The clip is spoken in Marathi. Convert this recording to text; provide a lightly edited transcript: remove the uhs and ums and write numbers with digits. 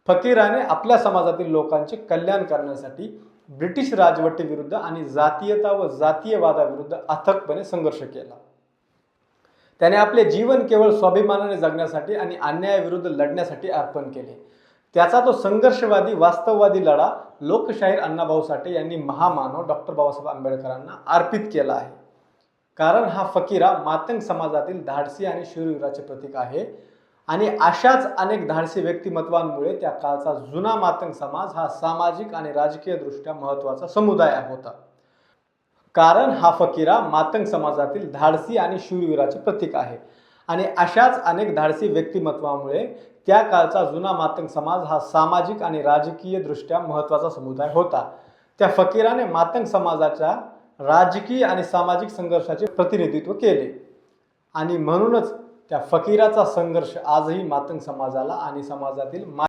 फकीराने आपल्या समाजातील लोकांचे कल्याण करण्यासाठी ब्रिटिश राजवटीविरुद्ध आणि जातीयता व जातीयवादाविरुद्ध अथकपणे संघर्ष केला. त्याने आपले जीवन केवळ स्वाभिमानाने जगण्यासाठी आणि अन्यायाविरुद्ध लढण्यासाठी अर्पण केले. त्याचा तो संघर्षवादी वास्तववादी लढा लोकशाहीर अण्णाभाऊ साठे यांनी महामानव डॉक्टर बाबासाहेब आंबेडकरांना अर्पित केला आहे. कारण हा फकीरा मातंग समाजातील धाडसी आणि शूरवीराचे प्रतीक आहे आणि अशाच अनेक धाडसी व्यक्तिमत्वांमुळे त्या काळचा जुना मातंग समाज हा सामाजिक आणि राजकीय दृष्ट्या महत्त्वाचा समुदाय होता. कारण हा फकीरा मातंग समाजातील धाडसी आणि शूरवीराचे प्रतीक आहे आणि अशाच अनेक धाडसी व्यक्तिमत्वामुळे त्या काळचा जुना मातंग समाज हा सामाजिक आणि राजकीय दृष्ट्या महत्त्वाचा समुदाय होता. त्या फकीराने मातंग समाजाच्या राजकीय आणि सामाजिक संघर्षाचे प्रतिनिधित्व केले आणि म्हणूनच त्या फकीराचा संघर्ष आजही मातंग समाजाला आणि समाजातील